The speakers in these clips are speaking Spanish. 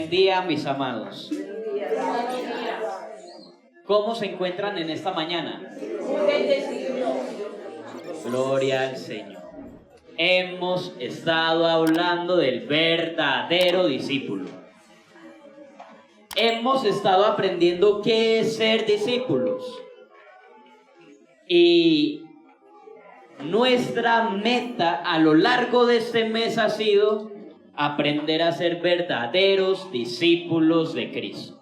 Buen día, mis amados. ¿Cómo se encuentran en esta mañana? Gloria al Señor. Hemos estado hablando del verdadero discípulo. Hemos estado aprendiendo qué es ser discípulos. Y nuestra meta a lo largo de este mes ha sido aprender a ser verdaderos discípulos de Cristo.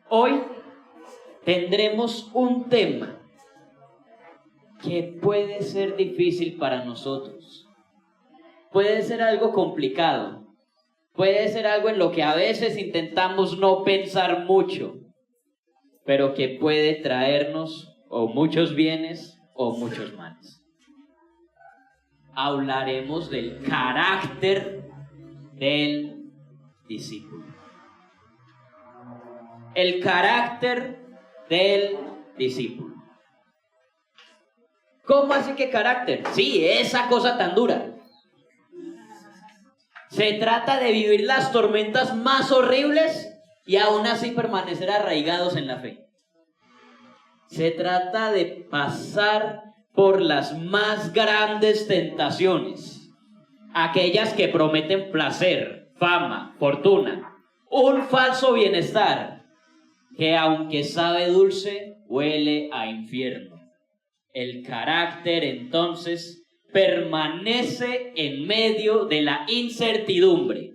Hoy tendremos un tema que puede ser difícil para nosotros. Puede ser algo complicado. Puede ser algo en lo que a veces intentamos no pensar mucho, pero que puede traernos o muchos bienes o muchos males. Hablaremos del carácter del discípulo. El carácter del discípulo. ¿Cómo así que carácter? Sí, esa cosa tan dura. Se trata de vivir las tormentas más horribles y aún así permanecer arraigados en la fe. Se trata de pasar por las más grandes tentaciones, aquellas que prometen placer, fama, fortuna, un falso bienestar, que aunque sabe dulce, huele a infierno. El carácter, entonces, permanece en medio de la incertidumbre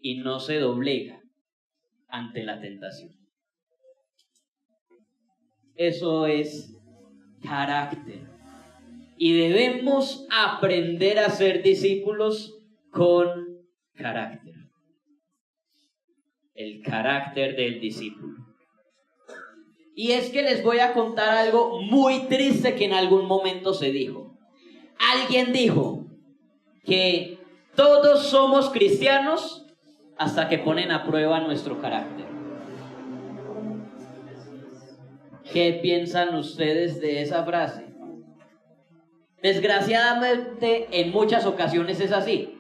y no se doblega ante la tentación. Eso es carácter. Y debemos aprender a ser discípulos con carácter. El carácter del discípulo. Y es que les voy a contar algo muy triste que en algún momento se dijo. Alguien dijo que todos somos cristianos hasta que ponen a prueba nuestro carácter. ¿Qué piensan ustedes de esa frase? Desgraciadamente, en muchas ocasiones es así.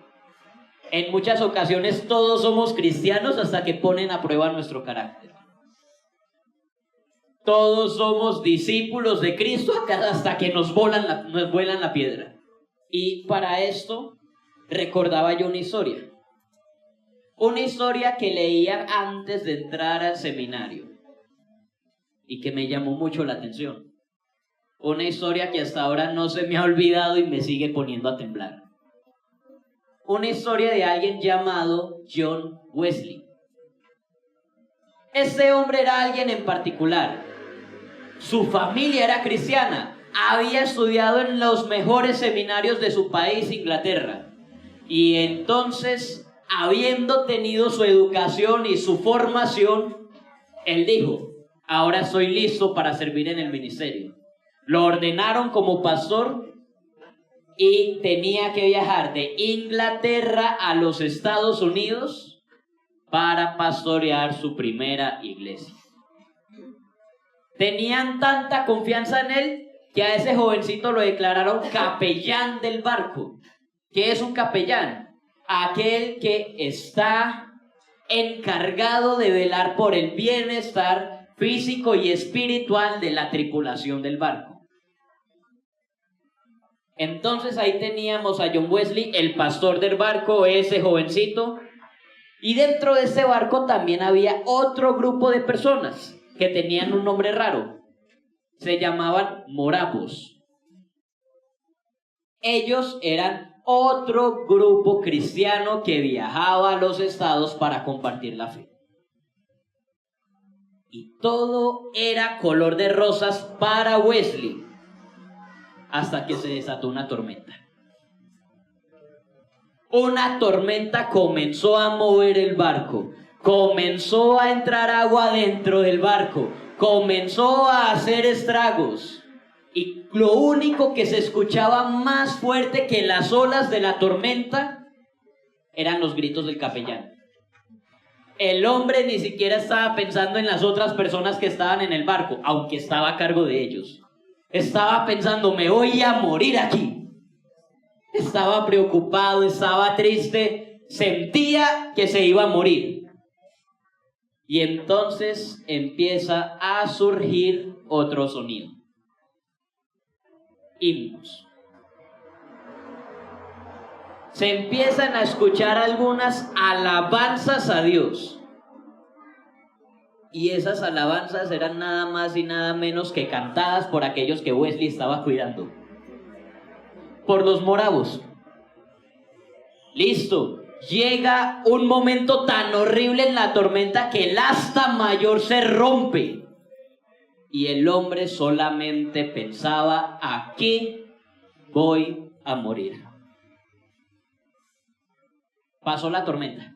En muchas ocasiones todos somos cristianos hasta que ponen a prueba nuestro carácter. Todos somos discípulos de Cristo hasta que nos vuelan la piedra. Y para esto recordaba yo una historia. Una historia que leía antes de entrar al seminario y que me llamó mucho la atención. Una historia que hasta ahora no se me ha olvidado y me sigue poniendo a temblar. Una historia de alguien llamado John Wesley. Este hombre era alguien en particular. Su familia era cristiana. Había estudiado en los mejores seminarios de su país, Inglaterra. Y entonces, habiendo tenido su educación y su formación, él dijo: ahora estoy listo para servir en el ministerio. Lo ordenaron como pastor y tenía que viajar de Inglaterra a los Estados Unidos para pastorear su primera iglesia. Tenían tanta confianza en él que a ese jovencito lo declararon capellán del barco. ¿Qué es un capellán? Aquel que está encargado de velar por el bienestar físico y espiritual de la tripulación del barco. Entonces ahí teníamos a John Wesley, el pastor del barco, ese jovencito. Y dentro de ese barco también había otro grupo de personas que tenían un nombre raro. Se llamaban moravos. Ellos eran otro grupo cristiano que viajaba a los estados para compartir la fe. Y todo era color de rosas para Wesley, hasta que se desató una tormenta. Una tormenta comenzó a mover el barco, comenzó a entrar agua dentro del barco, comenzó a hacer estragos. Y lo único que se escuchaba más fuerte que las olas de la tormenta eran los gritos del capellán. El hombre ni siquiera estaba pensando en las otras personas que estaban en el barco, aunque estaba a cargo de ellos. Estaba pensando: me voy a morir aquí. Estaba preocupado, estaba triste, sentía que se iba a morir. Y entonces empieza a surgir otro sonido. Himnos. Se empiezan a escuchar algunas alabanzas a Dios. Y esas alabanzas eran nada más y nada menos que cantadas por aquellos que Wesley estaba cuidando. Por los moravos. Listo. Llega un momento tan horrible en la tormenta que el asta mayor se rompe. Y el hombre solamente pensaba: aquí voy a morir. Pasó la tormenta.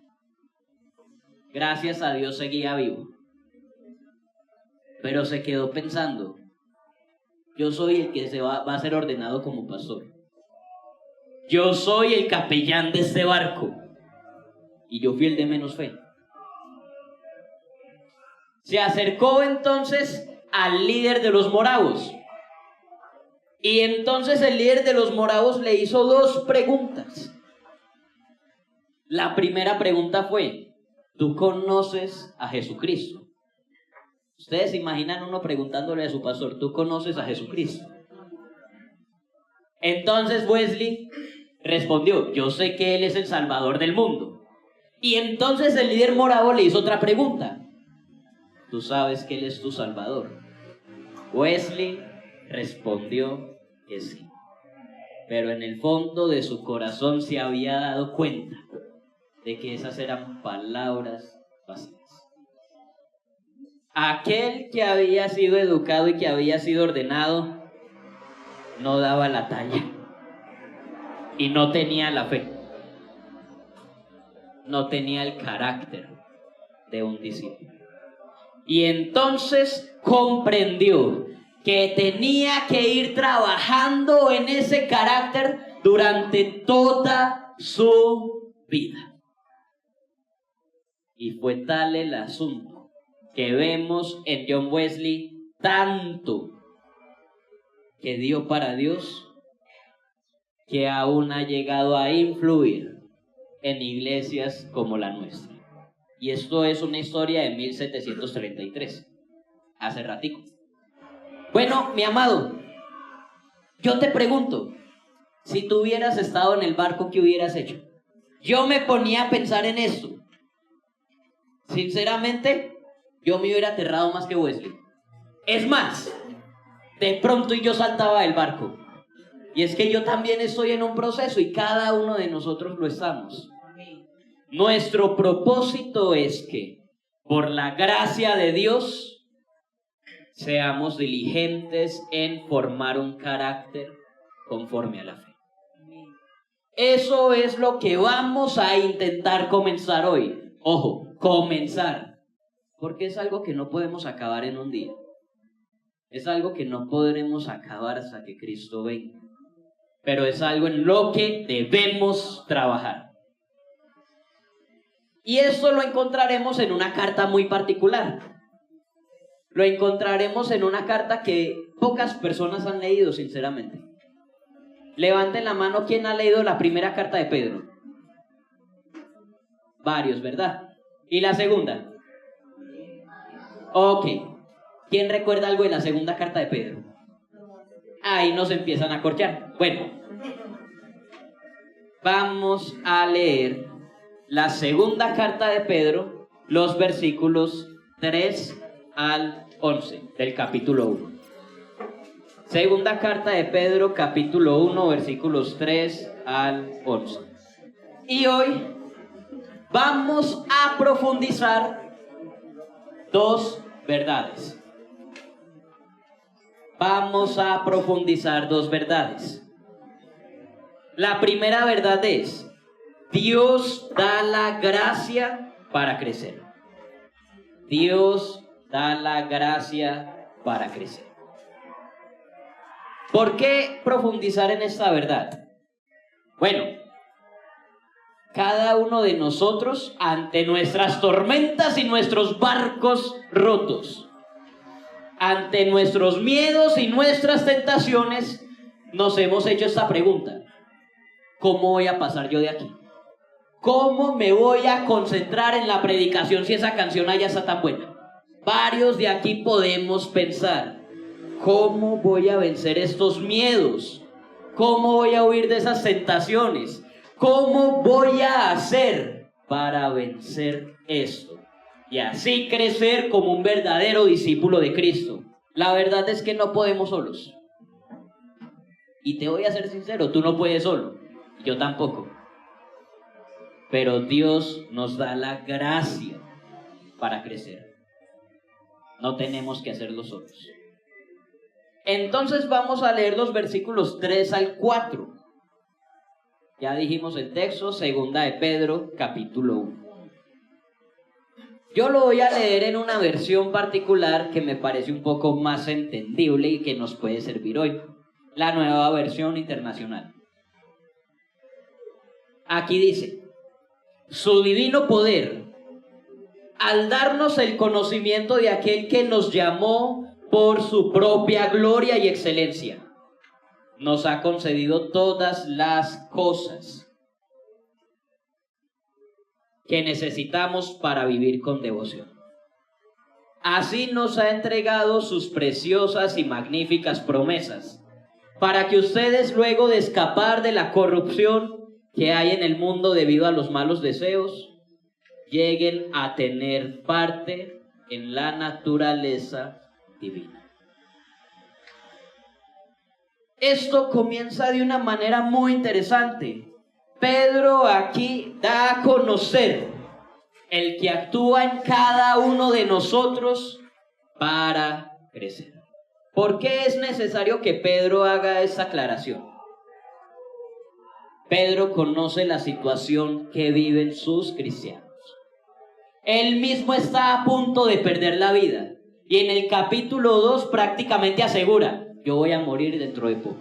Gracias a Dios seguía vivo. Pero se quedó pensando: yo soy el que va a ser ordenado como pastor. Yo soy el capellán de este barco. Y yo fui el de menos fe. Se acercó entonces al líder de los moravos. Y entonces el líder de los moravos le hizo 2 preguntas. La primera pregunta fue: ¿tú conoces a Jesucristo? Ustedes se imaginan uno preguntándole a su pastor: ¿tú conoces a Jesucristo? Entonces Wesley respondió: yo sé que Él es el Salvador del mundo. Y entonces el líder moravo le hizo otra pregunta: ¿tú sabes que Él es tu Salvador? Wesley respondió que sí. Pero en el fondo de su corazón se había dado cuenta de que esas eran palabras vacías. Aquel que había sido educado y que había sido ordenado no daba la talla y no tenía la fe. No tenía el carácter de un discípulo. Y entonces comprendió que tenía que ir trabajando en ese carácter durante toda su vida. Y fue tal el asunto que vemos en John Wesley tanto que dio para Dios, que aún ha llegado a influir en iglesias como la nuestra. Y esto es una historia de 1733, hace ratico. Bueno, mi amado, yo te pregunto, si tú hubieras estado en el barco, ¿qué hubieras hecho? Yo me ponía a pensar en esto. Sinceramente, yo me hubiera aterrado más que Wesley. Es más, de pronto yo saltaba del barco. Y es que yo también estoy en un proceso y cada uno de nosotros lo estamos. Nuestro propósito es que, por la gracia de Dios, seamos diligentes en formar un carácter conforme a la fe. Eso es lo que vamos a intentar comenzar hoy. Ojo, comenzar. Porque es algo que no podemos acabar en un día. Es algo que no podremos acabar hasta que Cristo venga. Pero es algo en lo que debemos trabajar. Y esto lo encontraremos en una carta muy particular. Lo encontraremos en una carta que pocas personas han leído, sinceramente. Levanten la mano, ¿quién ha leído la primera carta de Pedro? Varios, ¿verdad? ¿Y la segunda? Ok. ¿Quién recuerda algo de la segunda carta de Pedro? Ahí nos empiezan a corchar. Bueno, vamos a leer la segunda carta de Pedro, los versículos 3 al 11 del capítulo 1. Segunda carta de Pedro, capítulo 1, versículos 3 al 11. Y hoy vamos a profundizar 2 verdades. Vamos a profundizar 2 verdades. La primera verdad es: Dios da la gracia para crecer. Dios da la gracia para crecer. ¿Por qué profundizar en esta verdad? Bueno, cada uno de nosotros, ante nuestras tormentas y nuestros barcos rotos, ante nuestros miedos y nuestras tentaciones, nos hemos hecho esta pregunta: ¿cómo voy a pasar yo de aquí? ¿Cómo me voy a concentrar en la predicación si esa canción allá está tan buena? Varios de aquí podemos pensar, ¿cómo voy a vencer estos miedos? ¿Cómo voy a huir de esas tentaciones? ¿Cómo voy a hacer para vencer esto? Y así crecer como un verdadero discípulo de Cristo. La verdad es que no podemos solos. Y te voy a ser sincero, tú no puedes solo. Yo tampoco. Pero Dios nos da la gracia para crecer. No tenemos que hacerlo solos. Entonces vamos a leer los versículos 3 al 4. Ya dijimos el texto, 2 de Pedro, capítulo 1. Yo lo voy a leer en una versión particular que me parece un poco más entendible y que nos puede servir hoy. La nueva versión internacional. Aquí dice: su divino poder, al darnos el conocimiento de aquel que nos llamó por su propia gloria y excelencia, nos ha concedido todas las cosas que necesitamos para vivir con devoción. Así nos ha entregado sus preciosas y magníficas promesas, para que ustedes, luego de escapar de la corrupción que hay en el mundo debido a los malos deseos, lleguen a tener parte en la naturaleza divina. Esto comienza de una manera muy interesante. Pedro aquí da a conocer el que actúa en cada uno de nosotros para crecer. ¿Por qué es necesario que Pedro haga esta aclaración? Pedro conoce la situación que viven sus cristianos. Él mismo está a punto de perder la vida. Y en el capítulo 2 prácticamente asegura: yo voy a morir dentro de poco.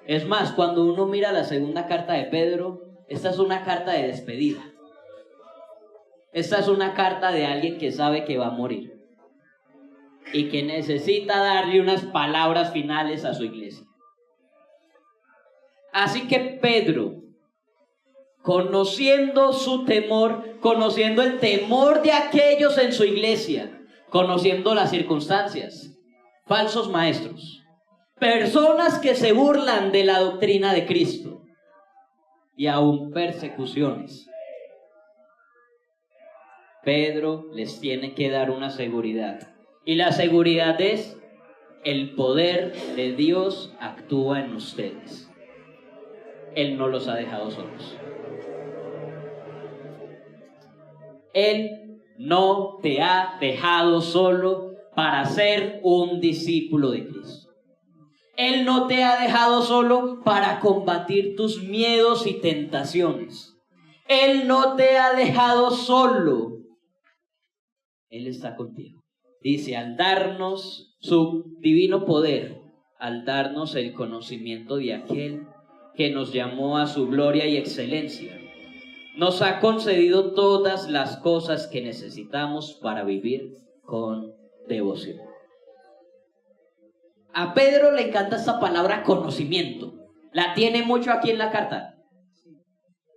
Es más, cuando uno mira la segunda carta de Pedro, esta es una carta de despedida. Esta es una carta de alguien que sabe que va a morir y que necesita darle unas palabras finales a su iglesia. Así que Pedro, conociendo su temor, conociendo el temor de aquellos en su iglesia, conociendo las circunstancias, falsos maestros, personas que se burlan de la doctrina de Cristo y aún persecuciones, Pedro les tiene que dar una seguridad. Y la seguridad es: el poder de Dios actúa en ustedes. Él no los ha dejado solos. Él no te ha dejado solo para ser un discípulo de Cristo. Él no te ha dejado solo para combatir tus miedos y tentaciones. Él no te ha dejado solo. Él está contigo. Dice, al darnos su divino poder, al darnos el conocimiento de aquel que nos llamó a su gloria y excelencia, nos ha concedido todas las cosas que necesitamos para vivir con devoción. A Pedro le encanta esta palabra conocimiento. La tiene mucho aquí en la carta.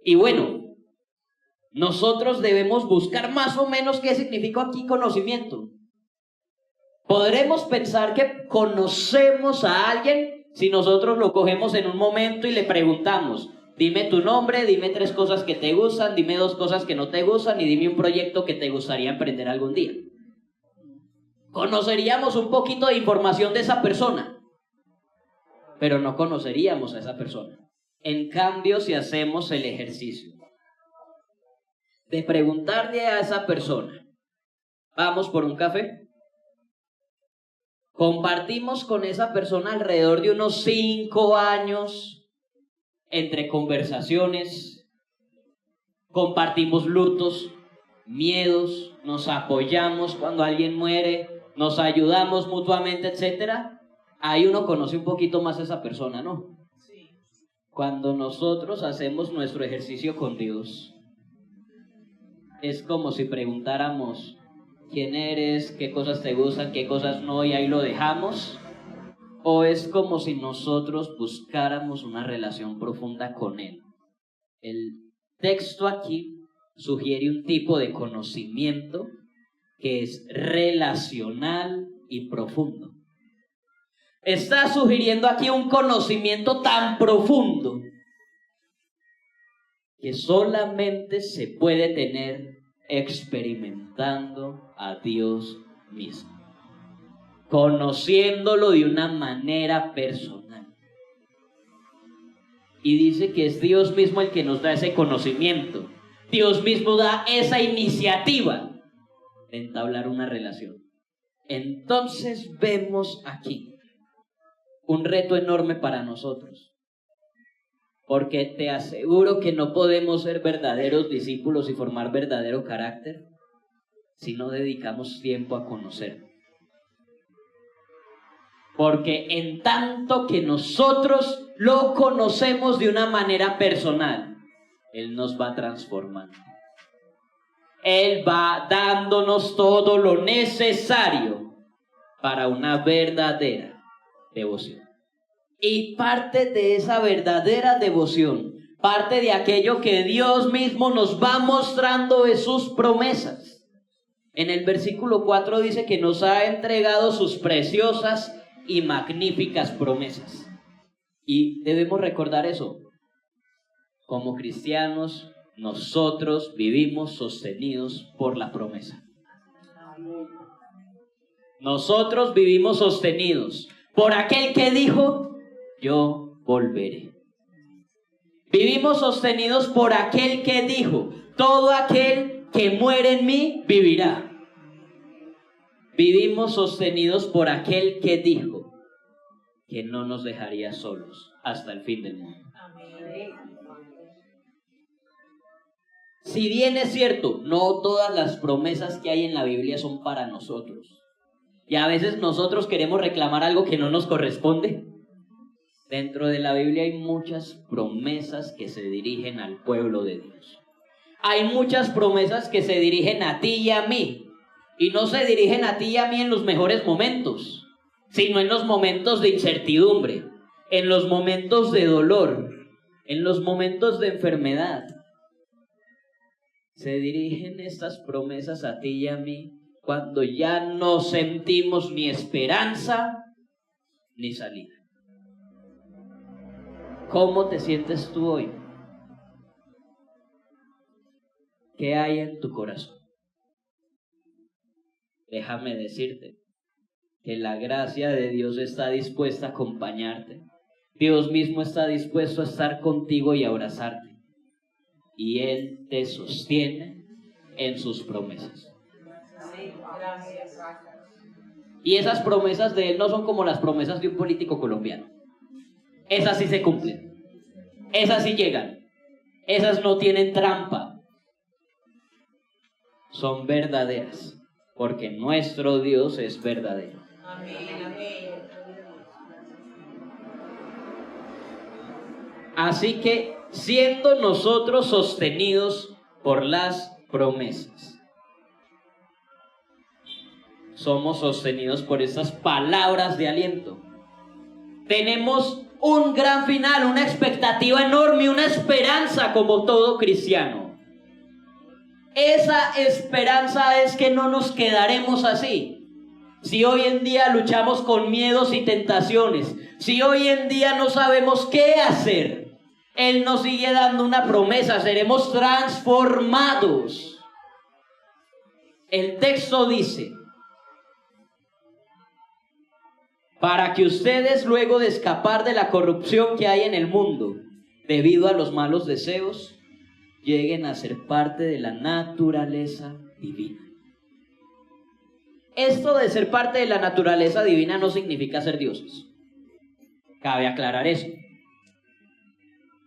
Y bueno, nosotros debemos buscar más o menos qué significa aquí conocimiento. Podremos pensar que conocemos a alguien si nosotros lo cogemos en un momento y le preguntamos: dime tu nombre, dime 3 cosas que te gustan, dime 2 cosas que no te gustan y dime un proyecto que te gustaría emprender algún día. Conoceríamos un poquito de información de esa persona, pero no conoceríamos a esa persona. En cambio, si hacemos el ejercicio de preguntarle a esa persona: ¿vamos por un café? Compartimos con esa persona alrededor de unos 5 años entre conversaciones, compartimos lutos, miedos, nos apoyamos cuando alguien muere, nos ayudamos mutuamente, etc. Ahí uno conoce un poquito más a esa persona, ¿no? Cuando nosotros hacemos nuestro ejercicio con Dios, es como si preguntáramos: ¿quién eres? ¿Qué cosas te gustan? ¿Qué cosas no? Y ahí lo dejamos. ¿O es como si nosotros buscáramos una relación profunda con Él? Él texto aquí sugiere un tipo de conocimiento que es relacional y profundo. Está sugiriendo aquí un conocimiento tan profundo que solamente se puede tener experimentando a Dios mismo, conociéndolo de una manera personal. Y dice que es Dios mismo el que nos da ese conocimiento. Dios mismo da esa iniciativa de entablar una relación. Entonces vemos aquí un reto enorme para nosotros, porque te aseguro que no podemos ser verdaderos discípulos y formar verdadero carácter si no dedicamos tiempo a conocer. Porque en tanto que nosotros lo conocemos de una manera personal, Él nos va transformando. Él va dándonos todo lo necesario para una verdadera devoción. Y parte de esa verdadera devoción, parte de aquello que Dios mismo nos va mostrando es sus promesas. En el versículo 4 dice que nos ha entregado sus preciosas y magníficas promesas. Y debemos recordar eso. Como cristianos, nosotros vivimos sostenidos por la promesa. Nosotros vivimos sostenidos por aquel que dijo: yo volveré. Vivimos sostenidos por aquel que dijo: todo aquel que muere en mí vivirá. Vivimos sostenidos por aquel que dijo que no nos dejaría solos hasta el fin del mundo. Si bien es cierto, no todas las promesas que hay en la Biblia son para nosotros. Y a veces nosotros queremos reclamar algo que no nos corresponde. Dentro de la Biblia hay muchas promesas que se dirigen al pueblo de Dios. Hay muchas promesas que se dirigen a ti y a mí. Y no se dirigen a ti y a mí en los mejores momentos, sino en los momentos de incertidumbre, en los momentos de dolor, en los momentos de enfermedad. Se dirigen estas promesas a ti y a mí cuando ya no sentimos ni esperanza ni salida. ¿Cómo te sientes tú hoy? ¿Qué hay en tu corazón? Déjame decirte que la gracia de Dios está dispuesta a acompañarte. Dios mismo está dispuesto a estar contigo y a abrazarte. Y Él te sostiene en sus promesas. Y esas promesas de Él no son como las promesas de un político colombiano. Esas sí se cumplen. Esas sí llegan. Esas no tienen trampa. Son verdaderas. Porque nuestro Dios es verdadero. Amén, amén. Así que, siendo nosotros sostenidos por las promesas, somos sostenidos por esas palabras de aliento. Tenemos un gran final, una expectativa enorme, una esperanza como todo cristiano. Esa esperanza es que no nos quedaremos así. Si hoy en día luchamos con miedos y tentaciones, si hoy en día no sabemos qué hacer, Él nos sigue dando una promesa: seremos transformados. El texto dice: para que ustedes, luego de escapar de la corrupción que hay en el mundo debido a los malos deseos, lleguen a ser parte de la naturaleza divina. Esto de ser parte de la naturaleza divina no significa ser dioses. Cabe aclarar eso.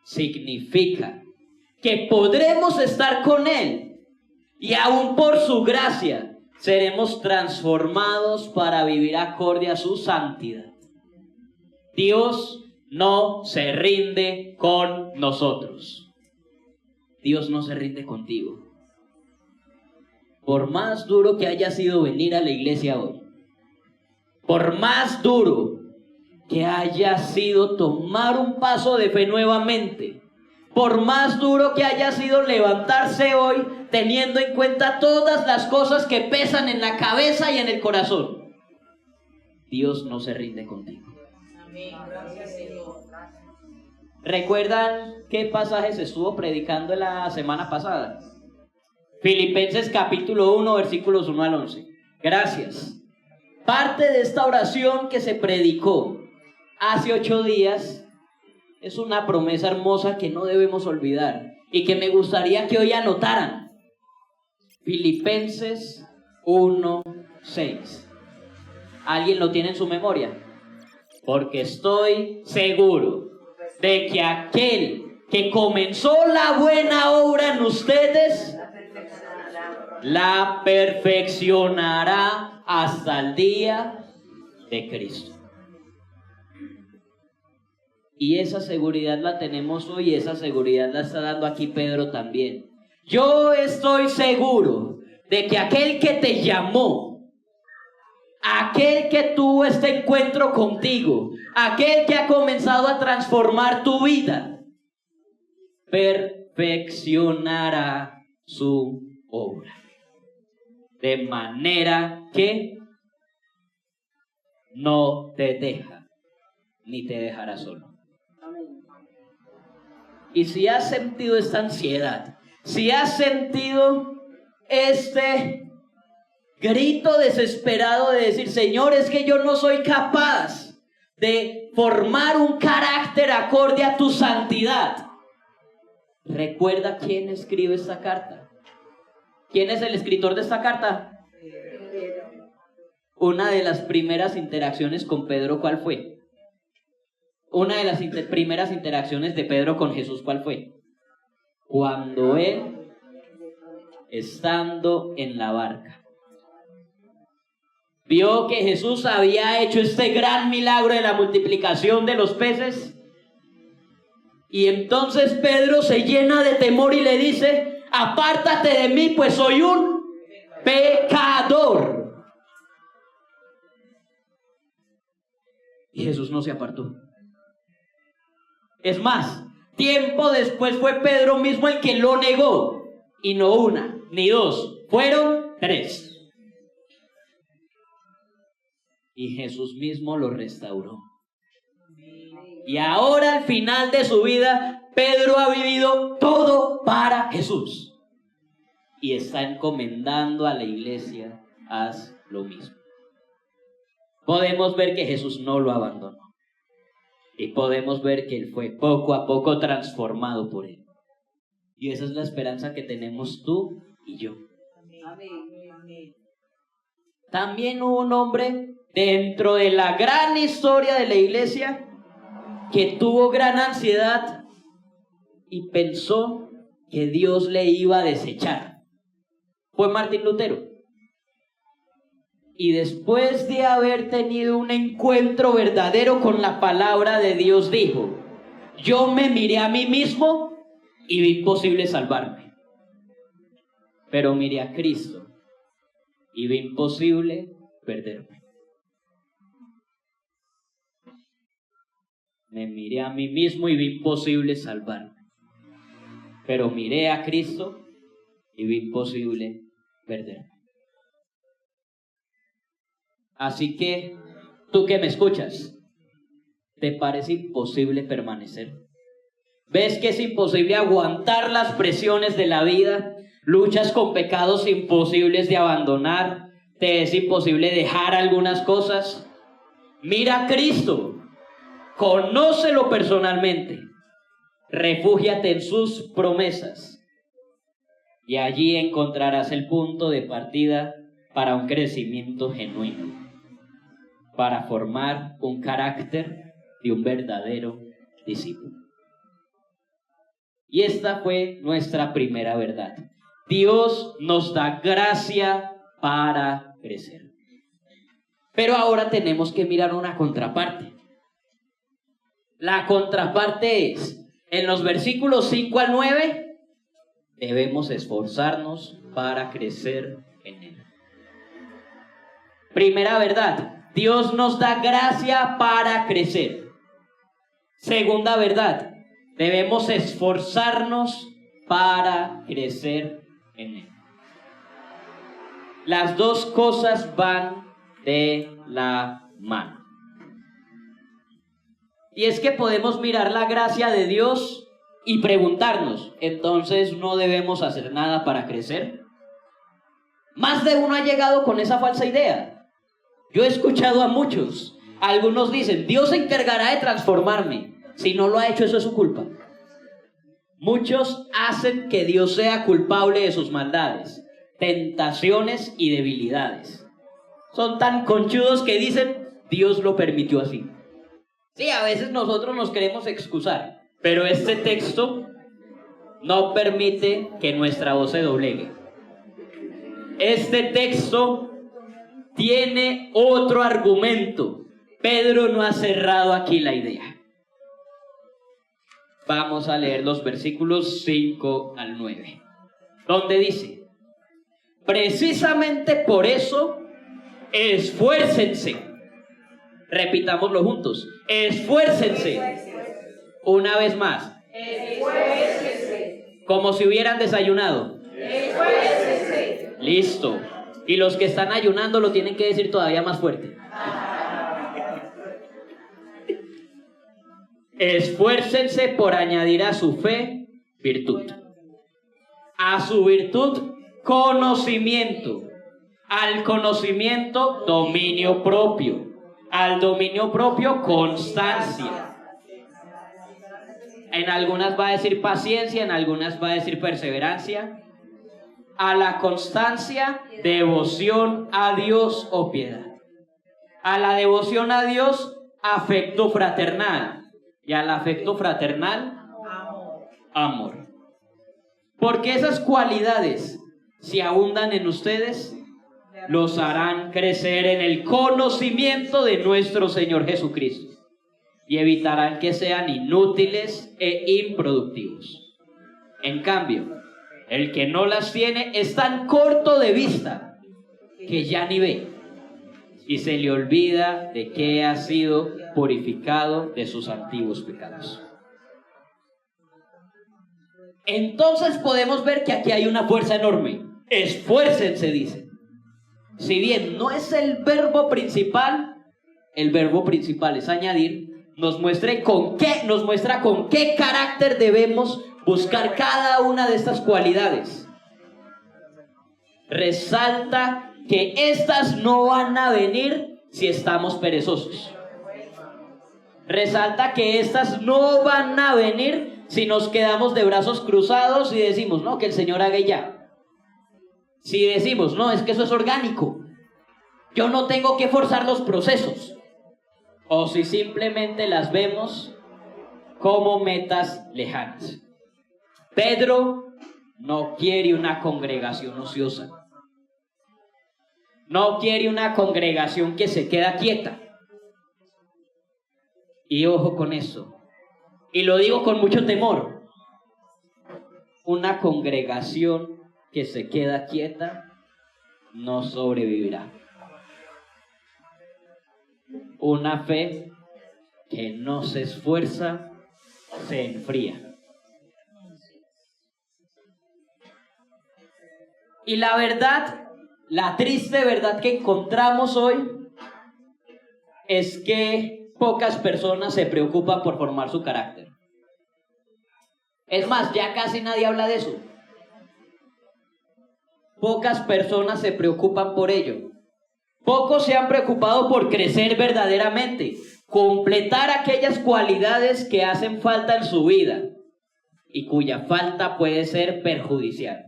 Significa que podremos estar con Él y aún por su gracia seremos transformados para vivir acorde a su santidad. Dios no se rinde con nosotros. Dios no se rinde contigo. Por más duro que haya sido venir a la iglesia hoy, por más duro que haya sido tomar un paso de fe nuevamente, Por más duro que haya sido levantarse hoy, teniendo en cuenta todas las cosas que pesan en la cabeza y en el corazón, Dios no se rinde contigo. Amén. Gracias, Señor. ¿Recuerdan qué pasajes estuvo predicando la semana pasada? Filipenses capítulo 1, versículos 1 al 11. Gracias. Parte de esta oración que se predicó hace 8 días es una promesa hermosa que no debemos olvidar y que me gustaría que hoy anotaran. Filipenses 1, 6. ¿Alguien lo tiene en su memoria? Porque estoy seguro de que aquel que comenzó la buena obra en ustedes la perfeccionará hasta el día de Cristo. Y esa seguridad la tenemos hoy, y esa seguridad la está dando aquí Pedro también. Yo estoy seguro de que aquel que te llamó, aquel que tuvo este encuentro contigo, aquel que ha comenzado a transformar tu vida, perfeccionará su obra. De manera que no te deja, ni te dejará solo. Y si has sentido esta ansiedad, si has sentido este grito desesperado de decir, Señor, es que yo no soy capaz de formar un carácter acorde a tu santidad, recuerda quién escribe esta carta. ¿Quién es el escritor de esta carta? Una de las primeras interacciones con Pedro, ¿cuál fue? Una de las primeras interacciones de Pedro con Jesús, ¿cuál fue? Cuando él, estando en la barca, vio que Jesús había hecho este gran milagro de la multiplicación de los peces. Y entonces Pedro se llena de temor y le dice, apártate de mí, pues soy un pecador. Y Jesús no se apartó. Es más, tiempo después fue Pedro mismo el que lo negó. Y no una, ni dos, fueron 3. Y Jesús mismo lo restauró. Y ahora al final de su vida, Pedro ha vivido todo para Jesús. Y está encomendando a la iglesia, haz lo mismo. Podemos ver que Jesús no lo abandonó. Y podemos ver que él fue poco a poco transformado por él. Y esa es la esperanza que tenemos tú y yo. Amén. También hubo un hombre dentro de la gran historia de la iglesia que tuvo gran ansiedad y pensó que Dios le iba a desechar. Fue Martín Lutero. Y después de haber tenido un encuentro verdadero con la palabra de Dios, dijo, yo me miré a mí mismo y vi imposible salvarme. Pero miré a Cristo y vi imposible perderme. Me miré a mí mismo y vi imposible salvarme. Pero miré a Cristo y vi imposible perderme. Así que, tú que me escuchas, ¿te parece imposible permanecer? ¿Ves que es imposible aguantar las presiones de la vida? ¿Luchas con pecados imposibles de abandonar? ¿Te es imposible dejar algunas cosas? Mira a Cristo, conócelo personalmente, refúgiate en sus promesas y allí encontrarás el punto de partida para un crecimiento genuino, para formar un carácter de un verdadero discípulo. Y esta fue nuestra primera verdad. Dios nos da gracia para crecer. Pero ahora tenemos que mirar una contraparte. La contraparte es, en los versículos 5 al 9, debemos esforzarnos para crecer en Él. Primera verdad, Dios nos da gracia para crecer. Segunda verdad, Debemos esforzarnos para crecer en Él. Las dos cosas van de la mano. Y es que podemos mirar la gracia de Dios y preguntarnos, ¿entonces no debemos hacer nada para crecer? Más de uno ha llegado con esa falsa idea. Yo he escuchado a muchos. Algunos dicen, Dios se encargará de transformarme. Si no lo ha hecho, eso es su culpa. Muchos hacen que Dios sea culpable de sus maldades, tentaciones y debilidades. Son tan conchudos que dicen, Dios lo permitió así. Sí, a veces nosotros nos queremos excusar, pero este texto no permite que nuestra voz se doblegue. Este texto tiene otro argumento. Pedro no ha cerrado aquí la idea. Vamos a leer los versículos 5 al 9, donde dice, precisamente por eso, esfuércense. Repitámoslo juntos. Esfuércense. Una vez más. Esfuércense. Como si hubieran desayunado. Esfuércense. Listo. Y los que están ayunando lo tienen que decir todavía más fuerte. Esfuércense por añadir a su fe virtud. A su virtud, conocimiento. Al conocimiento, dominio propio. Al dominio propio, constancia. En algunas va a decir paciencia, en algunas va a decir perseverancia. A la constancia, devoción a Dios o piedad. A la devoción a Dios, afecto fraternal. Y al afecto fraternal, amor. Porque esas cualidades, si abundan en ustedes, los harán crecer en el conocimiento de nuestro Señor Jesucristo y evitarán que sean inútiles e improductivos. En cambio, el que no las tiene es tan corto de vista que ya ni ve y se le olvida de que ha sido purificado de sus antiguos pecados. Entonces podemos ver que aquí hay una fuerza enorme. Esfuércense, dice. Si bien no es el verbo principal es añadir, nos muestra con qué carácter debemos buscar cada una de estas cualidades. Resalta que estas no van a venir si estamos perezosos. Resalta que estas no van a venir si nos quedamos de brazos cruzados y decimos, no, que el Señor haga ya. Si decimos, no, es que eso es orgánico, yo no tengo que forzar los procesos. O si simplemente las vemos como metas lejanas. Pedro no quiere una congregación ociosa. No quiere una congregación que se queda quieta. Y ojo con eso. Y lo digo con mucho temor. Una congregación que se queda quieta no sobrevivirá. Una fe que no se esfuerza se enfría. Y la verdad, la triste verdad que encontramos hoy es que pocas personas se preocupan por formar su carácter. Es más, ya casi nadie habla de eso. Pocas personas se preocupan por ello. Pocos se han preocupado por crecer verdaderamente, completar aquellas cualidades que hacen falta en su vida y cuya falta puede ser perjudicial.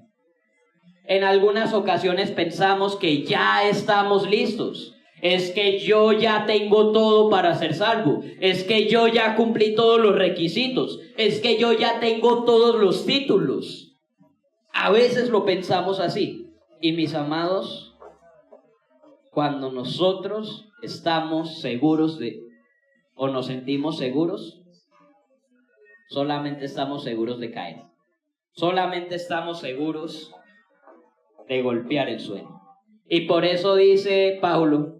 En algunas ocasiones pensamos que ya estamos listos. Es que yo ya tengo todo para ser salvo. Es que yo ya cumplí todos los requisitos. Es que yo ya tengo todos los títulos. A veces lo pensamos así. Y mis amados, cuando nosotros estamos seguros o nos sentimos seguros, solamente estamos seguros de caer. Solamente estamos seguros de golpear el suelo. Y por eso dice Pablo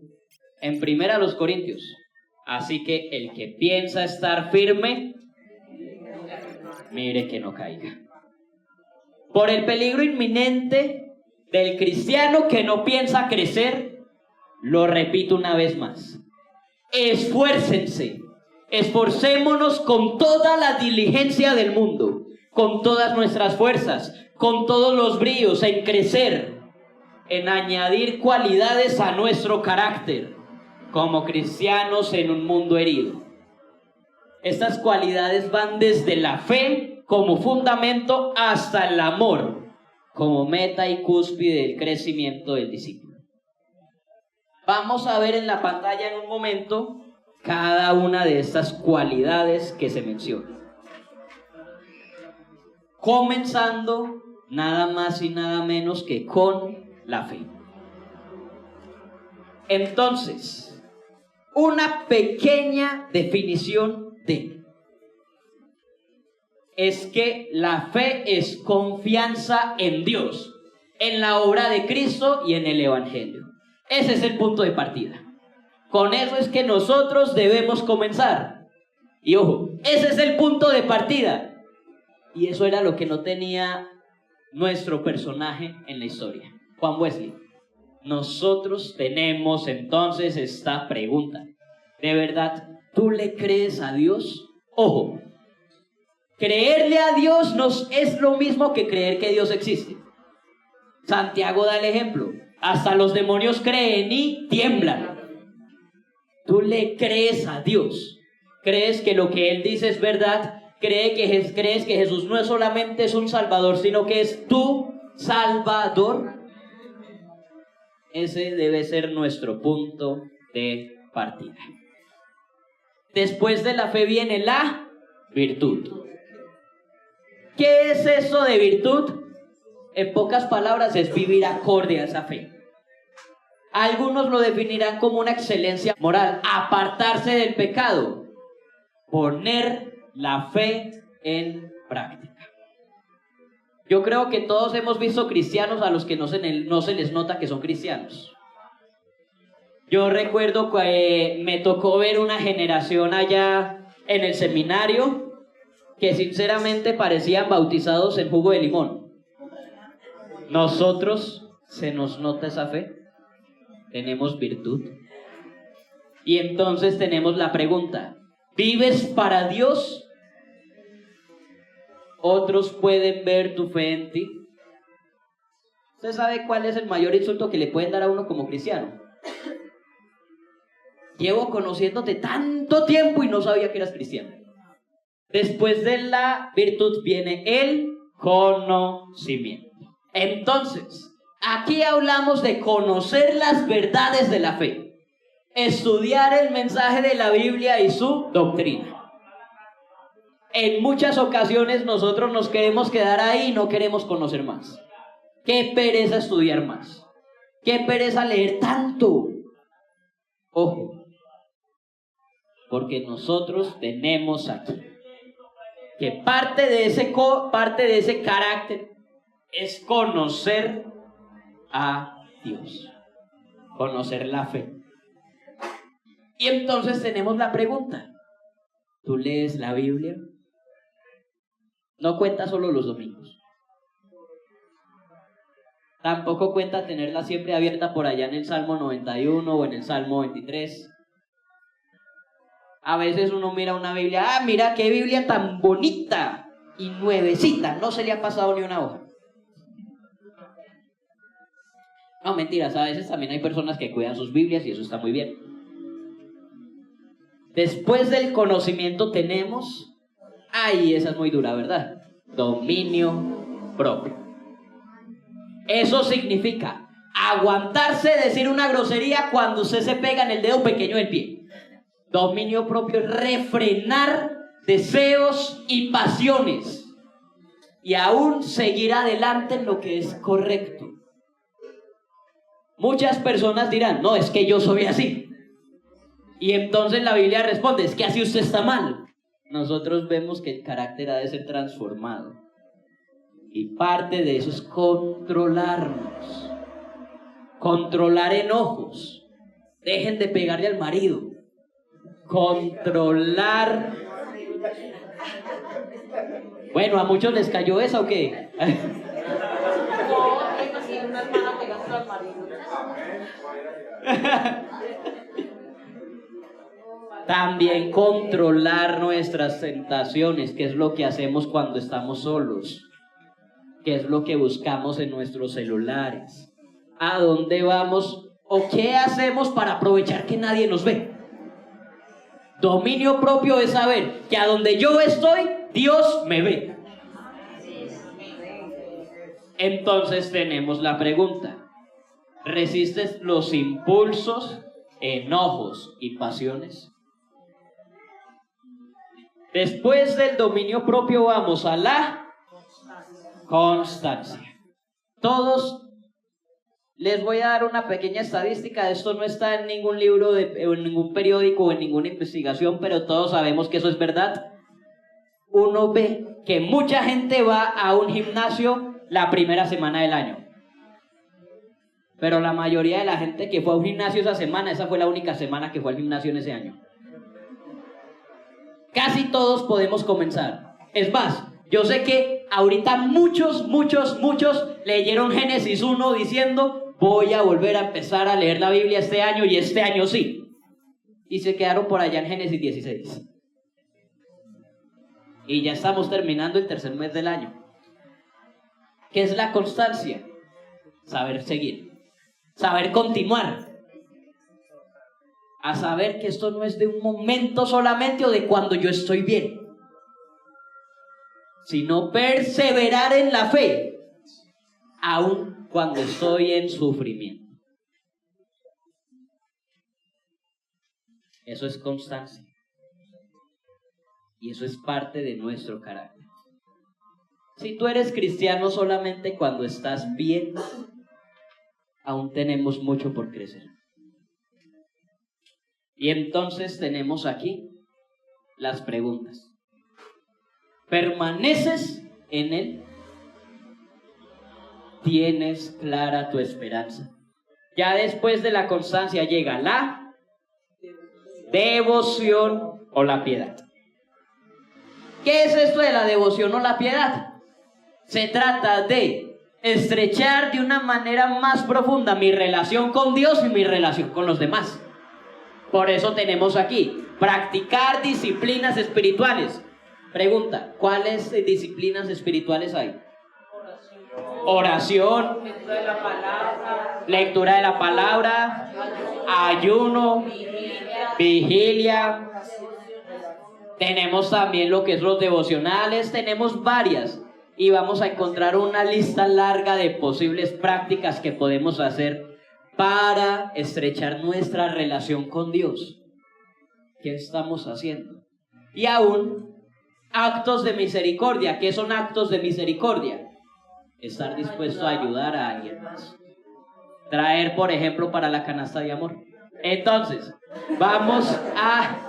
en 1 Corintios, así que el que piensa estar firme, mire que no caiga. Por el peligro inminente del cristiano que no piensa crecer, lo repito una vez más. Esfuércense, esforcémonos con toda la diligencia del mundo, con todas nuestras fuerzas, con todos los bríos, en crecer, en añadir cualidades a nuestro carácter, como cristianos en un mundo herido. Estas cualidades van desde la fe como fundamento hasta el amor como meta y cúspide del crecimiento del discípulo. Vamos a ver en la pantalla en un momento cada una de estas cualidades que se mencionan. Comenzando nada más y nada menos que con la fe. Entonces, una pequeña definición es que la fe es confianza en Dios, en la obra de Cristo y en el Evangelio. Ese es el punto de partida. Con eso es que nosotros debemos comenzar. Y ojo, ese es el punto de partida. Y eso era lo que no tenía nuestro personaje en la historia, Juan Wesley. Nosotros tenemos entonces esta pregunta. ¿De verdad tú le crees a Dios? Ojo, creerle a Dios no es lo mismo que creer que Dios existe. Santiago da el ejemplo. Hasta los demonios creen y tiemblan. Tú le crees a Dios. ¿Crees que lo que Él dice es verdad? ¿Crees que Jesús no es solamente es un Salvador, sino que es tu Salvador? Ese debe ser nuestro punto de partida. Después de la fe viene la virtud. ¿Qué es eso de virtud? En pocas palabras, es vivir acorde a esa fe. Algunos lo definirán como una excelencia moral, apartarse del pecado, poner la fe en práctica. Yo creo que todos hemos visto cristianos a los que no se les nota que son cristianos. Yo recuerdo que me tocó ver una generación allá en el seminario que sinceramente parecían bautizados en jugo de limón. Nosotros, ¿se nos nota esa fe? Tenemos virtud. Y entonces tenemos la pregunta: ¿vives para Dios? Otros pueden ver tu fe en ti. ¿Usted sabe cuál es el mayor insulto que le pueden dar a uno como cristiano? Llevo conociéndote tanto tiempo y no sabía que eras cristiano. Después de la virtud viene el conocimiento. Entonces, aquí hablamos de conocer las verdades de la fe, estudiar el mensaje de la Biblia y su doctrina. En muchas ocasiones nosotros nos queremos quedar ahí y no queremos conocer más. Qué pereza estudiar más. Qué pereza leer tanto. Ojo, porque nosotros tenemos aquí que parte de ese carácter es conocer a Dios, conocer la fe. Y entonces tenemos la pregunta: ¿tú lees la Biblia? No cuenta solo los domingos. Tampoco cuenta tenerla siempre abierta por allá en el Salmo 91 o en el Salmo 23. A veces uno mira una Biblia, mira qué Biblia tan bonita y nuevecita, no se le ha pasado ni una hoja. No, mentiras, a veces también hay personas que cuidan sus Biblias y eso está muy bien. Después del conocimiento tenemos, esa es muy dura, ¿verdad? Dominio propio. Eso significa aguantarse de decir una grosería cuando usted se pega en el dedo pequeño del pie. Dominio propio es refrenar deseos y pasiones y aún seguir adelante en lo que es correcto. Muchas personas dirán, no, es que yo soy así. Y entonces la Biblia responde, es que así usted está mal. Nosotros vemos que el carácter ha de ser transformado. Y parte de eso es controlarnos. Controlar enojos. Dejen de pegarle al marido. Controlar Bueno, ¿a muchos les cayó esa o qué? No, es así, una hermana que gasta al marido. También controlar nuestras tentaciones, que es lo que hacemos cuando estamos solos, que es lo que buscamos en nuestros celulares, a dónde vamos o qué hacemos para aprovechar que nadie nos ve. Dominio propio es saber que a donde yo estoy, Dios me ve. Entonces tenemos la pregunta: ¿resistes los impulsos, enojos y pasiones? Después del dominio propio vamos a la constancia. Todos les voy a dar una pequeña estadística. Esto no está en ningún libro, en ningún periódico o en ninguna investigación, pero todos sabemos que eso es verdad. Uno ve que mucha gente va a un gimnasio la primera semana del año. Pero la mayoría de la gente que fue a un gimnasio esa semana, esa fue la única semana que fue al gimnasio en ese año. Casi todos podemos comenzar. Es más, yo sé que ahorita muchos leyeron Génesis 1 diciendo: voy a volver a empezar a leer la Biblia este año, y este año sí. Y se quedaron por allá en Génesis 16. Y ya estamos terminando el tercer mes del año. ¿Qué es la constancia? Saber seguir, saber continuar, a saber que esto no es de un momento solamente o de cuando yo estoy bien, sino perseverar en la fe, aun cuando estoy en sufrimiento. Eso es constancia. Y eso es parte de nuestro carácter. Si tú eres cristiano solamente cuando estás bien, aún tenemos mucho por crecer. Y entonces tenemos aquí las preguntas. ¿Permaneces en Él? ¿Tienes clara tu esperanza? Ya después de la constancia llega la devoción o la piedad. ¿Qué es esto de la devoción o la piedad? Se trata de estrechar de una manera más profunda mi relación con Dios y mi relación con los demás. Por eso tenemos aquí, practicar disciplinas espirituales. Pregunta: ¿cuáles disciplinas espirituales hay? Oración, lectura de la palabra, ayuno, vigilia. Tenemos también lo que es los devocionales, tenemos varias. Y vamos a encontrar una lista larga de posibles prácticas que podemos hacer para estrechar nuestra relación con Dios. ¿Qué estamos haciendo? Y aún, actos de misericordia. ¿Qué son actos de misericordia? Estar dispuesto a ayudar a alguien más. Traer, por ejemplo, para la canasta de amor. Entonces, vamos a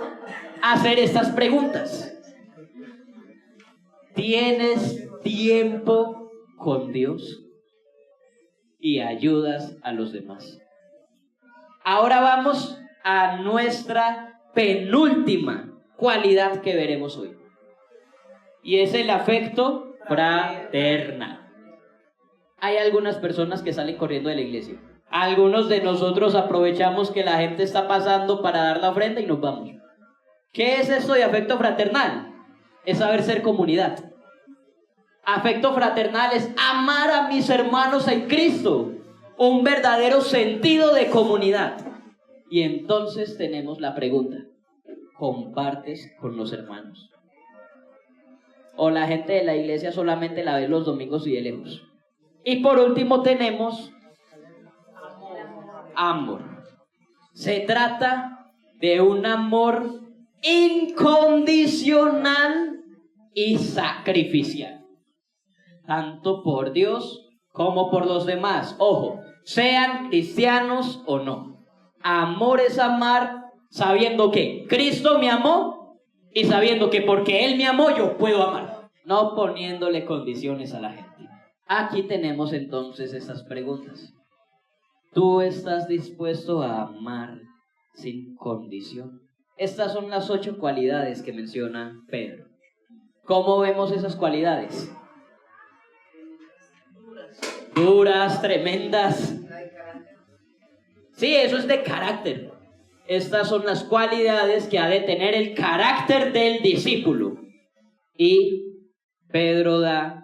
hacer estas preguntas. ¿Tienes tiempo con Dios y ayudas a los demás? Ahora vamos a nuestra penúltima cualidad que veremos hoy, y es el afecto fraternal. Hay algunas personas que salen corriendo de la iglesia. Algunos de nosotros aprovechamos que la gente está pasando para dar la ofrenda y nos vamos. ¿Qué es esto de afecto fraternal? Es saber ser comunidad. Afecto fraternal es amar a mis hermanos en Cristo, un verdadero sentido de comunidad. Y entonces tenemos la pregunta: ¿compartes con los hermanos? ¿O la gente de la iglesia solamente la ve los domingos y de lejos? Y por último tenemos amor. Se trata de un amor incondicional y sacrificial, tanto por Dios como por los demás. Ojo, sean cristianos o no. Amor es amar sabiendo que Cristo me amó y sabiendo que porque Él me amó yo puedo amar, no poniéndole condiciones a la gente. Aquí tenemos entonces estas preguntas. ¿Tú estás dispuesto a amar sin condición? Estas son las 8 cualidades que menciona Pedro. ¿Cómo vemos esas cualidades? Duras, tremendas. Sí, eso es de carácter. Estas son las cualidades que ha de tener el carácter del discípulo. Y Pedro da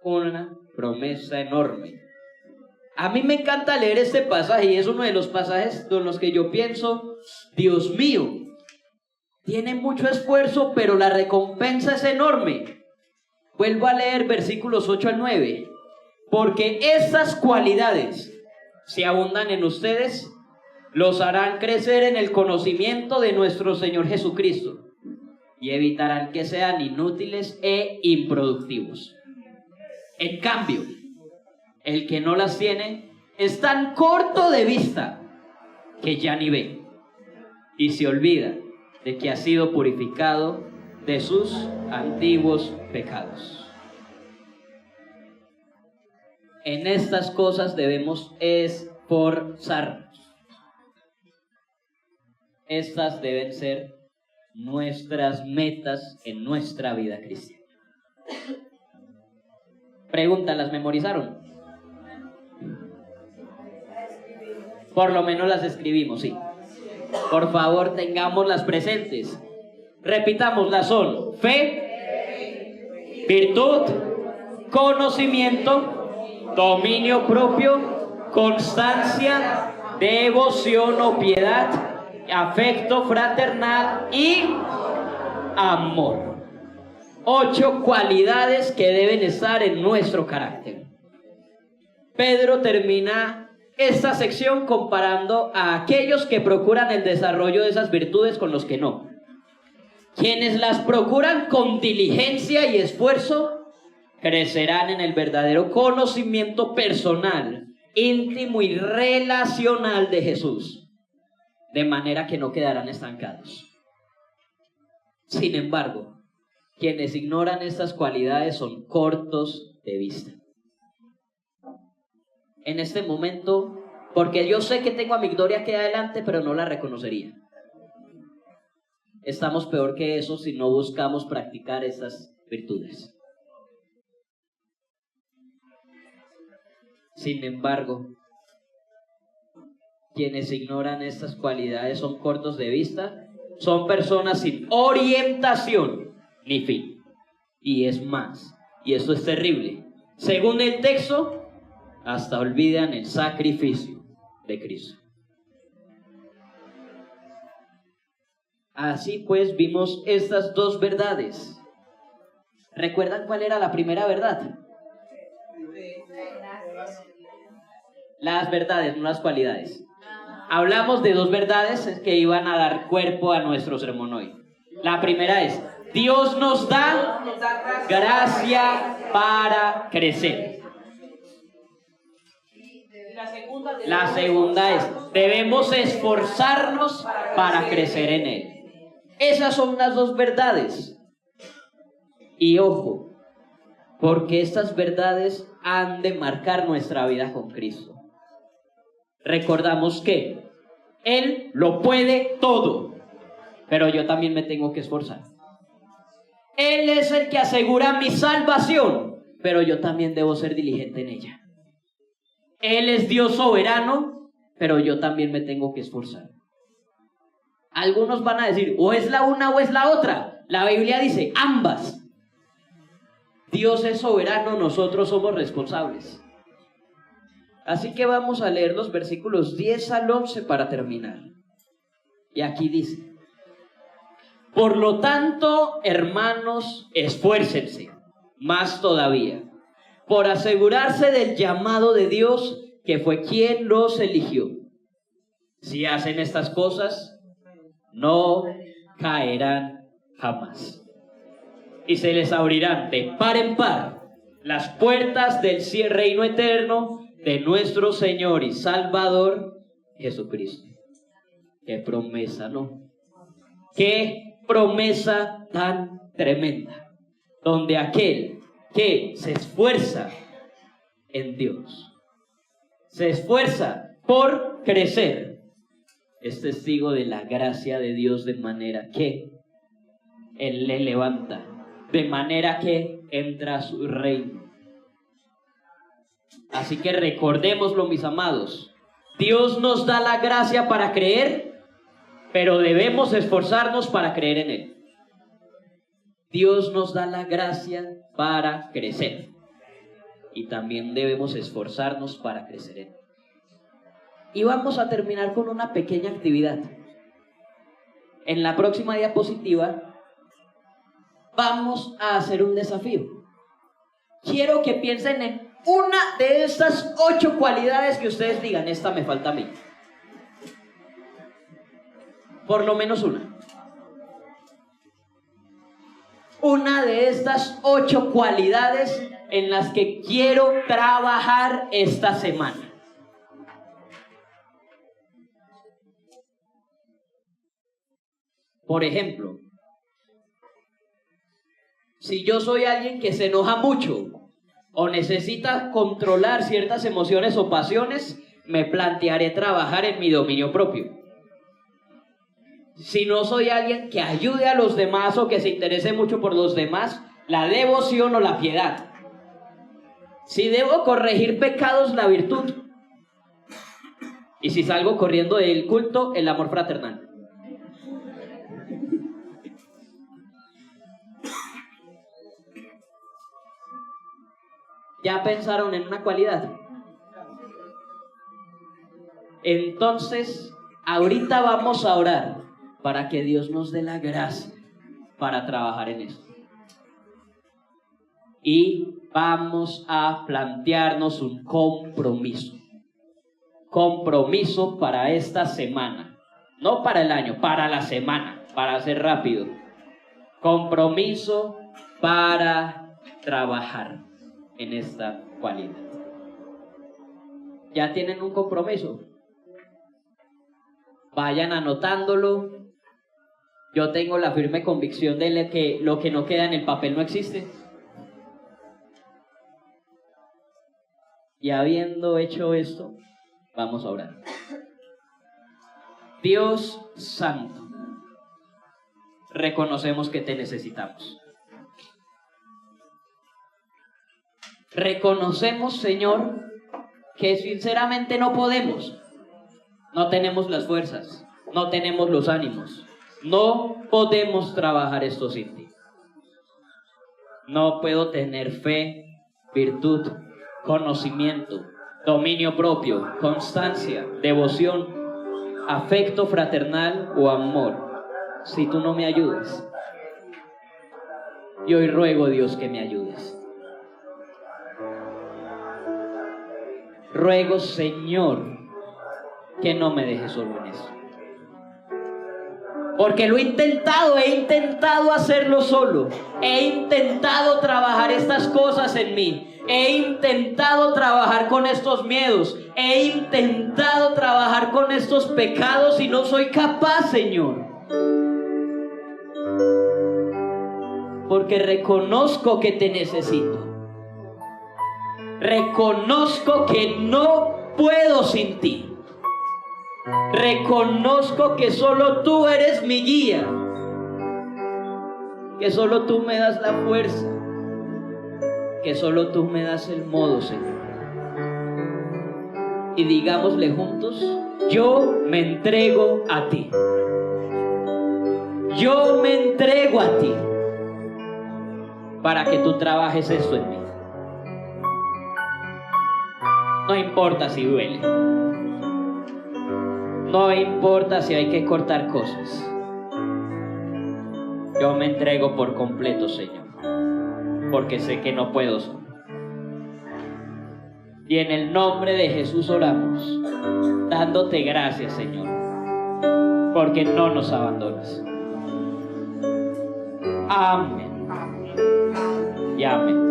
una promesa enorme. A mí me encanta leer este pasaje y es uno de los pasajes con los que yo pienso, Dios mío, tiene mucho esfuerzo, pero la recompensa es enorme. Vuelvo a leer versículos 8 al 9. Porque estas cualidades, si abundan en ustedes, los harán crecer en el conocimiento de nuestro Señor Jesucristo y evitarán que sean inútiles e improductivos. En cambio, el que no las tiene es tan corto de vista que ya ni ve y se olvida de que ha sido purificado de sus antiguos pecados. En estas cosas debemos esforzarnos. Estas deben ser nuestras metas en nuestra vida cristiana. Pregunta, ¿las memorizaron? Por lo menos las escribimos, sí. Por favor, tengámoslas presentes. Repitámoslas, son fe, virtud, conocimiento, dominio propio, constancia, devoción o piedad, afecto fraternal y amor. 8 cualidades que deben estar en nuestro carácter. Pedro termina esta sección comparando a aquellos que procuran el desarrollo de esas virtudes con los que no. Quienes las procuran con diligencia y esfuerzo crecerán en el verdadero conocimiento personal, íntimo y relacional de Jesús, de manera que no quedarán estancados. Sin embargo, quienes ignoran estas cualidades son cortos de vista. En este momento, porque yo sé que tengo a mi gloria aquí adelante, pero no la reconocería. Estamos peor que eso si no buscamos practicar estas virtudes. Sin embargo, quienes ignoran estas cualidades son cortos de vista, son personas sin orientación ni fin. Y es más, y eso es terrible, según el texto, hasta olvidan el sacrificio de Cristo. Así pues, vimos estas 2 verdades. ¿Recuerdan cuál era la primera verdad? Las verdades, no las cualidades. Hablamos de 2 verdades que iban a dar cuerpo a nuestro sermón hoy. La primera es: Dios nos da gracia para crecer. La segunda es: debemos esforzarnos para crecer en Él. Esas son las 2 verdades. Y ojo, porque estas verdades han de marcar nuestra vida con Cristo. Recordamos que Él lo puede todo, pero yo también me tengo que esforzar. Él es el que asegura mi salvación, pero yo también debo ser diligente en ella. Él es Dios soberano, pero yo también me tengo que esforzar. Algunos van a decir, o es la una o es la otra. La Biblia dice, ambas. Dios es soberano, nosotros somos responsables. Así que vamos a leer los versículos 10 al 11 para terminar. Y aquí dice: por lo tanto, hermanos, esfuércense más todavía por asegurarse del llamado de Dios, que fue quien los eligió. Si hacen estas cosas, no caerán jamás. Y se les abrirán de par en par las puertas del reino eterno de nuestro Señor y Salvador Jesucristo. Qué promesa, ¿no? Qué promesa tan tremenda, donde aquel que se esfuerza en Dios, se esfuerza por crecer, es testigo de la gracia de Dios, de manera que Él le levanta de manera que entra a su reino. Así que recordémoslo, mis amados. Dios nos da la gracia para creer, pero debemos esforzarnos para creer en Él. Dios nos da la gracia para crecer, y también debemos esforzarnos para crecer en Él. Y vamos a terminar con una pequeña actividad. En la próxima diapositiva vamos a hacer un desafío. Quiero que piensen en una de estas 8 cualidades que ustedes digan, esta me falta a mí. Por lo menos una. Una de estas 8 cualidades en las que quiero trabajar esta semana. Por ejemplo, si yo soy alguien que se enoja mucho o necesita controlar ciertas emociones o pasiones, me plantearé trabajar en mi dominio propio. Si no soy alguien que ayude a los demás o que se interese mucho por los demás, la devoción o la piedad. Si debo corregir pecados, la virtud. Y si salgo corriendo del culto, el amor fraternal. ¿Ya pensaron en una cualidad? Entonces, ahorita vamos a orar para que Dios nos dé la gracia para trabajar en esto. Y vamos a plantearnos un compromiso. Compromiso para esta semana. No para el año, para la semana, para ser rápido. Compromiso para trabajar en esta cualidad. ¿Ya tienen un compromiso? Vayan anotándolo. Yo tengo la firme convicción de que lo que no queda en el papel no existe. Y habiendo hecho esto, vamos a orar. Dios Santo, reconocemos que te necesitamos. Reconocemos, Señor, que sinceramente no podemos. No tenemos las fuerzas, no tenemos los ánimos. No podemos trabajar esto sin ti. No puedo tener fe, virtud, conocimiento, dominio propio, constancia, devoción, afecto fraternal o amor, si tú no me ayudas. Y hoy ruego, Dios, que me ayudes. Ruego, Señor, que no me dejes solo en eso. Porque lo he intentado hacerlo solo. He intentado trabajar estas cosas en mí. He intentado trabajar con estos miedos. He intentado trabajar con estos pecados y no soy capaz, Señor. Porque reconozco que te necesito. Reconozco que no puedo sin ti. Reconozco que solo tú eres mi guía, que solo tú me das la fuerza, que solo tú me das el modo, Señor. Y digámosle juntos: yo me entrego a ti. Yo me entrego a ti para que tú trabajes esto en mí. No importa si duele. No importa si hay que cortar cosas. Yo me entrego por completo, Señor, porque sé que no puedo solo. Y en el nombre de Jesús oramos, dándote gracias, Señor, porque no nos abandonas. Amén. Y amén.